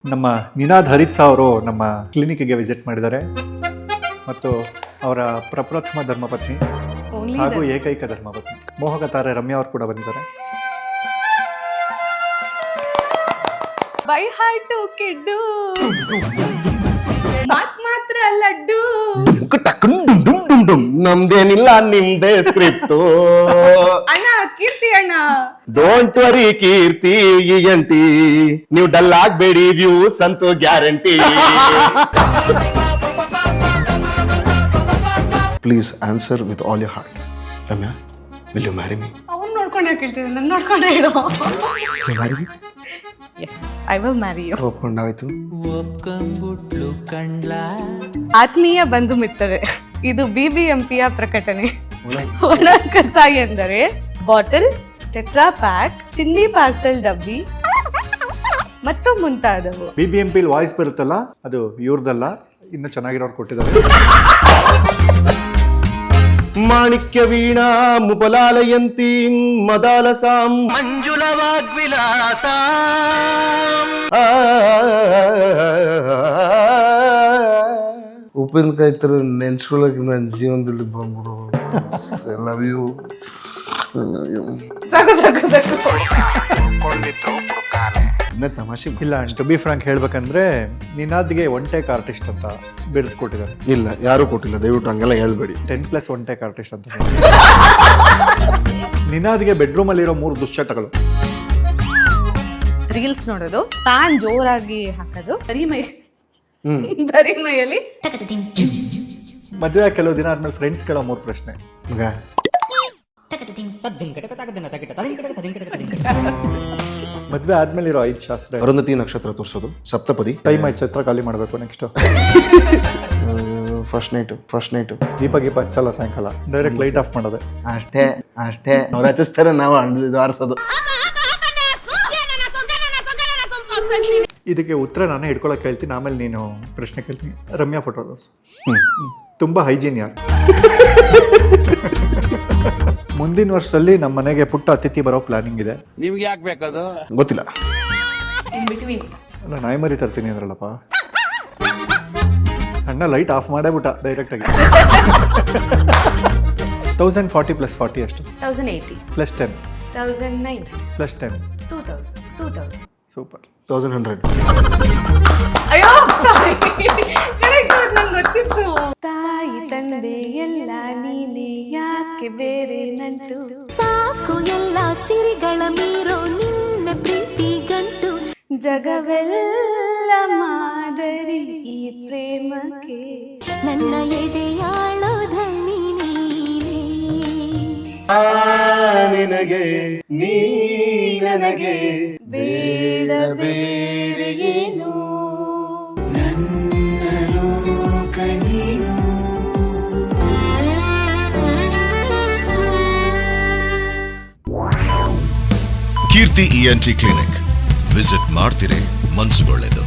ನಮ್ಮ ನಿನಾದ್ ಹರಿತ್ಸಾ ಅವರು ನಮ್ಮ ಕ್ಲಿನಿಕ್ಗೆ ವಿಸಿಟ್ ಮಾಡಿದ್ದಾರೆ ಮತ್ತು ಅವರ ಪ್ರಪ್ರಥಮ ಧರ್ಮಪತ್ನಿ ಹಾಗೂ ಏಕೈಕ ಧರ್ಮಪತ್ನಿ ಮೋಹಕ ತಾರೆ ರಮ್ಯಾ ಅವರು ಕೂಡ ಬಂದಿದ್ದಾರೆ. ಬೈ ಹಾರ್ಟು ಕಿಡ್ಡು ಮಾತ್ರ ಲಡ್ಡು ನಮ್ದೇನಿಲ್ಲ ನಿಮ್ದೇ ಸ್ಕ್ರಿಪ್ಟ್ ಅಣ್ಣ ಕೀರ್ತಿ ಅಣ್ಣ. ಡೋಂಟ್ ವರಿ ಕೀರ್ತಿ ಎಂಟಿ ನೀವು ಡಲ್ ಆಗ್ಬೇಡಿ ವ್ಯೂಸ್ ಅಂತೂ guarantee. Please answer with all your heart. Ramya, will you marry me? ಅವ್ನು ನೋಡ್ಕೊಂಡೆ ಕೇಳ್ತಿದ್ದೆ, ನನ್ನ ನೋಡ್ಕೊಂಡೆ ಹೇಳು. Marry me? Yes, I will marry you. ಒಪ್ಕೊಂಡಾಯ್ತು. ಆತ್ಮೀಯ ಬಂಧು ಮಿತ್ರರೇ, ಇದು BBMPಯ ಪ್ರಕಟಣೆ. ಒಣ ಕಸ ಎಂದರೆ ಬಾಟಲ್, ಟೆಟ್ರಾ ಪ್ಯಾಕ್, ತಿಂಡಿ ಪಾರ್ಸೆಲ್ ಡಬ್ಬಿ ಮತ್ತು ಮುಂತಾದವು. BBMP ವಾಯ್ಸ್ ಬರುತ್ತಲ್ಲ, ಅದು ಇವ್ರದಲ್ಲ, ಇನ್ನು ಚೆನ್ನಾಗಿರೋರು ಕೊಟ್ಟಿದ್ದಾರೆ. ಮಾಣಿಕ್ಯ ವೀಣಾ ಮುಪಲಾಲಯಂತಿ ಮದಾಲಸಾಂ ಮಂಜುಳವಾಗ್ವಿಲಾಸ. ಉಪ್ಪಿನಕಾಯಿ ತರ ನೆನ್ಸ್ಕೊಳಕ್ ನನ್ನ ಜೀವನದಲ್ಲಿ ಬಂದ್ಬಿಡು. Love you. ಸಾಕು ಸಾಕು ಸಾಕು. ತಮಾಷೆ ಇಲ್ಲ, ಟು ಬಿ ಫ್ರಾಂಕ್ ಹೇಳ್ಬೇಕಂದ್ರೆ ನಿನಾದ್ಗೆ ಒನ್ ಟೇಕ್ ಆರ್ಟಿಸ್ಟ್ ಅಂತ ಬಿರುದು ಕೊಟ್ಟಿದ್ದಾರೆ. ಇಲ್ಲ, ಯಾರು ಕೊಟ್ಟಿಲ್ಲ, ದಯವಿಟ್ಟು ಹಂಗೆಲ್ಲ ಹೇಳ್ಬೇಡಿ. 10+ ಒನ್ ಟೇಕ್ ಆರ್ಟಿಸ್ಟ್ ಅಂತ. ನಿನಾದ್ಗೆ ಬೆಡ್ರೂಮ್ ಅಲ್ಲಿರೋ 3 ದುಶ್ಚಟಗಳು: ರೀಲ್ಸ್ ನೋಡೋದು, ಫ್ಯಾನ್ ಜೋರಾಗಿ ಹಾಕೋದು, ಬರೀ ಮೈಯಲ್ಲಿ ಮದುವೆ ಕೆಲವು ದಿನ ಆದ್ಮೇಲೆ ಫ್ರೆಂಡ್ಸ್ ಕೇಳೋ 3 ಪ್ರಶ್ನೆ. ಮದ್ವೆ ಆದ್ಮೇಲೆ ಇರೋ 5 ಶಾಸ್ತ್ರ: ಅರುಂಧತಿ ನಕ್ಷತ್ರ ತೋರಿಸೋದು, ಸಪ್ತಪದಿ, ಟೈಮ್ ಆಯ್ತು, ಛತ್ರ ಖಾಲಿ ಮಾಡಬೇಕು, ನೆಕ್ಸ್ಟ್ ಫಸ್ಟ್ ನೈಟು, ದೀಪ ಗೀಪ ಹಚ್ಚಲ್ಲ, ಸಾಯಂಕಾಲ ಡೈರೆಕ್ಟ್ ಲೈಟ್ ಆಫ್ ಮಾಡೋದೆ. ಅಷ್ಟೇ ಅವ್ರು ಹಚ್ಚಿಸ್ತಾರೆ, ನಾವು ಆರಿಸೋದು. ಇದಕ್ಕೆ ಉತ್ತರ ನಾನೇ ಹಿಡ್ಕೊಳಕ್ ಹೇಳ್ತೀನಿ, ಆಮೇಲೆ ನೀನು ಪ್ರಶ್ನೆ ಕೇಳ್ತೀನಿ. ರಮ್ಯಾ ಫೋಟೋ ತುಂಬಾ ಹೈಜೀನ್ ಯಾರು? ಮುಂದಿನ ವರ್ಷದಲ್ಲಿ ನಮ್ಮ ಮನೆಗೆ ಪುಟ್ಟ ಅತಿಥಿ ಬರೋ ಪ್ಲಾನಿಂಗ್ ಇದೆ. ನಿಮ್ಗೆ ಯಾಕೆ ಬೇಕದು? ಗೊತ್ತಿಲ್ಲ. ಅಲ್ಲ, ನಾಯಿ ಮರಿ ತರ್ತೀನಿ ಅಂದ್ರಲ್ಲಪ್ಪ. ಅಣ್ಣ ಲೈಟ್ ಆಫ್ ಮಾಡೇ ಬಿಟ್ಟ ಡೈರೆಕ್ಟ್ ಆಗಿ. 1040 + 40 ಎಷ್ಟು? 1080 + 10 1009 + 10 2000. ಸೂಪರ್. 1100. ಅಯ್ಯೋ ಸಾರಿ, ನಂಗೆ ಗೊತ್ತಿತ್ತು. ತಾಯಿ ತಂದೆ ಎಲ್ಲ ನೀನೆ, ಯಾಕೆ ಬೇರೆ ನಂಟು, ಸಾಕು ಎಲ್ಲ ಸಿರಿಗಳ ಮೀರೋ ನಿನ್ನ ಪ್ರೀತಿ ಗಂಟು, ಜಗವೆಲ್ಲ ಮಾದರಿ ಈ ಪ್ರೇಮಕ್ಕೆ, ನನ್ನ ಎದೆಯಾಳೋ ಧನಿ ನೀನೇ. ನಿನಗೆ ನೀ ನನಗೆ ಬೇಡ ಬೇರೆ ಏನು. ಕೀರ್ತಿ ENT ಕ್ಲಿನಿಕ್ ವಿಸಿಟ್ ಮಾಡ್ತಿರೇ ಮನ್ಸುಗೊಳ್ಳೆದು.